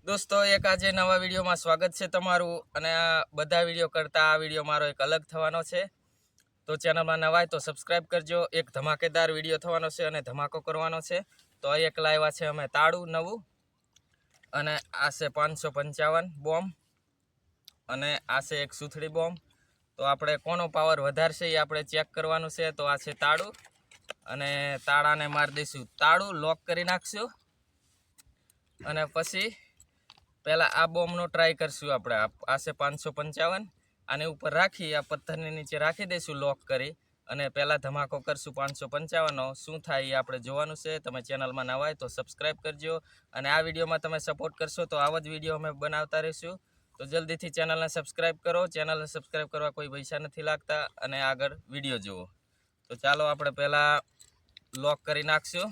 દોસ્તો એક આજે નવા વિડીયોમાં સ્વાગત છે તમારું અને આ બધા વિડીયો કરતાં આ વિડીયો મારો એક અલગ થવાનો છે તો ચેનલમાં નવા હોય તો સબસ્ક્રાઇબ કરજો। એક ધમાકેદાર વિડીયો થવાનો છે અને ધમાકો કરવાનો છે। તો એક લાવ્યા છે અમે તાળું નવું અને આ છે 555 બોમ્બ અને આ છે એક સુથડી બોમ્બ। તો આપણે કોનો પાવર વધારે છે એ આપણે ચેક કરવાનું છે। તો આ છે તાળું અને તાળાને મારી દઈશું તાળું લોક કરી નાખશું અને પછી પહેલા આ બોમ્બનો ટ્રાય કરશું આપણે। આ છે 555 આને ઉપર રાખી આ પથ્થરની નીચે રાખી દઈશું લોક કરી અને પહેલા ધમાકો કરશું 555 નો શું થાય એ આપણે જોવાનું છે। તમે ચેનલમાં નવા હોય તો સબસ્ક્રાઇબ કરજો અને આ વિડીયોમાં તમે સપોર્ટ કરશો તો આવા જ વિડીયો અમે બનાવતા રહીશું। તો જલ્દીથી ચેનલને સબસ્ક્રાઇબ કરો। ચેનલને સબસ્ક્રાઇબ કરવા કોઈ પૈસા નથી લાગતા અને આગળ વિડીયો જુઓ। તો ચાલો આપણે પહેલા લોક કરી નાખશું।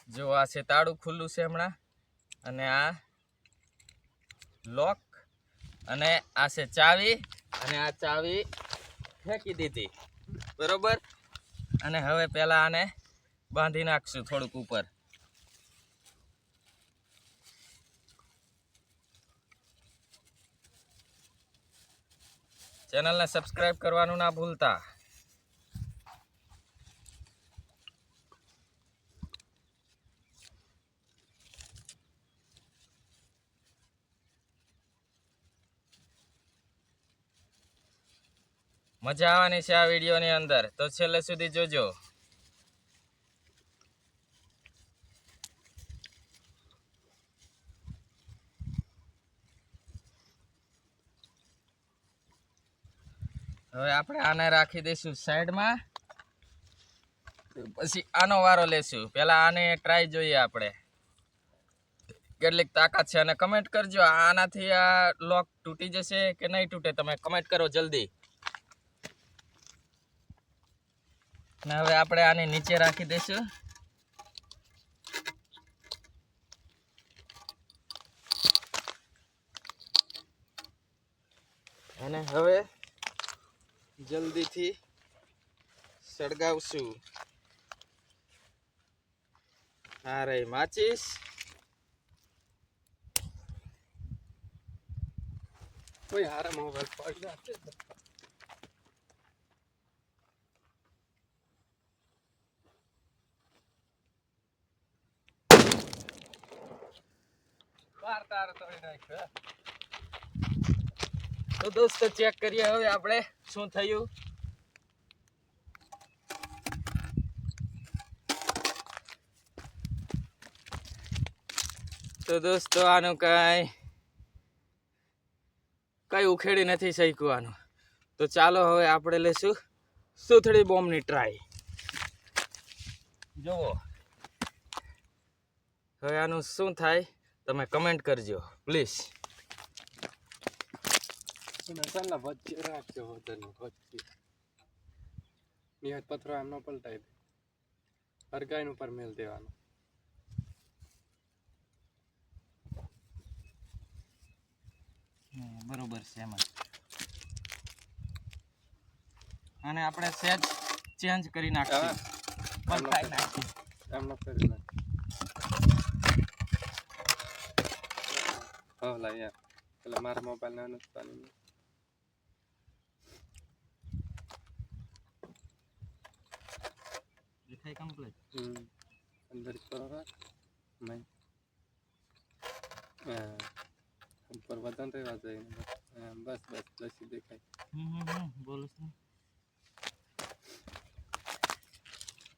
જો આ છે તાળું ખુલ્લું છે હમણાં અને આ લોક અને આ છે ચાવી અને આ ચાવી ફેંકી દીધી બરોબર। અને હવે પહેલા આને બાંધી નાખશું થોડુંક ઉપર। ચેનલને સબસ્ક્રાઇબ કરવાનું ના ભૂલતા। મજા આવવાની છે આ વિડીયોની અંદર તો છેલ્લે સુધી જોજો। હવે આપણે આને રાખી દઈશું સાઈડમાં પછી આનો વારો લેશું। પહેલા આને ટ્રાય જોઈએ આપણે કેટલીક તાકાત છે અને કમેન્ટ કરજો આનાથી આ લોક તૂટી જશે કે નહીં તૂટે તમે કમેન્ટ કરો જલ્દી। અને હવે આપણે આને નીચે રાખી દઈશું અને હવે જલ્દીથી સળગાવશું। આ રહી માચીસ કોઈ હારા મોબાઈલ પડી નાખે બાર તાર તોડી નાખ્યો। તો દોસ્તો ચેક કરીએ હવે આપણે શું થયું। તો દોસ્તો આનું કઈ ઉખેડી નથી શક્યું આનું। તો ચાલો હવે આપણે લેશું સુથડી બોમ્બની ટ્રાય જુઓ હવે આનું શું થાય તમે કમેન્ટ કરજો પ્લીઝ। મસાલા વચ્ચે રાખજો હોતન વચ્ચે નિહાત પથરો આમ ન પલટાઈ દે હરગાઈન ઉપર મેલ દેવાનો। બરોબર છે એમાં અને આપણે સેટ ચેન્જ કરી નાખીએ પલટાઈ નાખીએ એમ ન કરી નાખ હા લા યાર એટલે મારા મોબાઈલ ના નથી દેખાય કમ્પ્લીટ અંદર પર મેં ઉપર વતન રહેવા જોઈએ બસ બસ લસી દેખાય બોલું છું।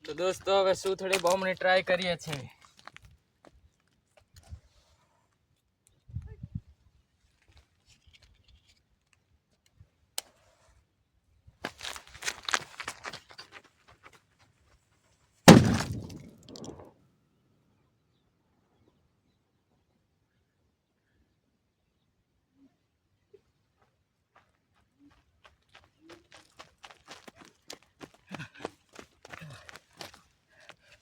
તો દોસ્તો હવે સુથડી બોમ્બની ટ્રાય કરીએ છીએ।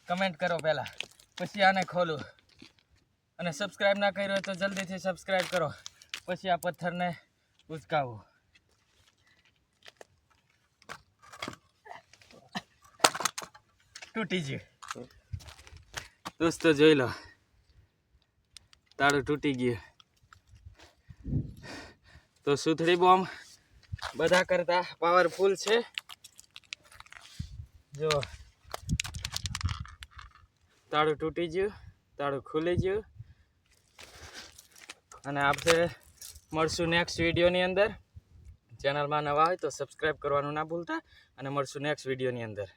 કમેન્ટ કરો પહેલા પછી આને ખોલું અને સબસ્ક્રાઇબ ના કર્યો હોય તો જલ્દીથી સબસ્ક્રાઇબ કરો પછી આ પથ્થરને ઉચકાવો। તૂટી ગયું દોસ્તો જોઈ લો તાળું તૂટી ગયું. તો સુથડી બોમ્બ બધા કરતા પાવરફુલ છે. જો તાળું તૂટી ગયું, તાળું ખુલી ગયું. અને આપણે મળશું નેક્સ્ટ વિડીયોની અંદર. ચેનલમાં નવા હોય તો સબસ્ક્રાઈબ કરવાનું ના ભૂલતા અને મળશું નેક્સ્ટ વિડીયોની અંદર.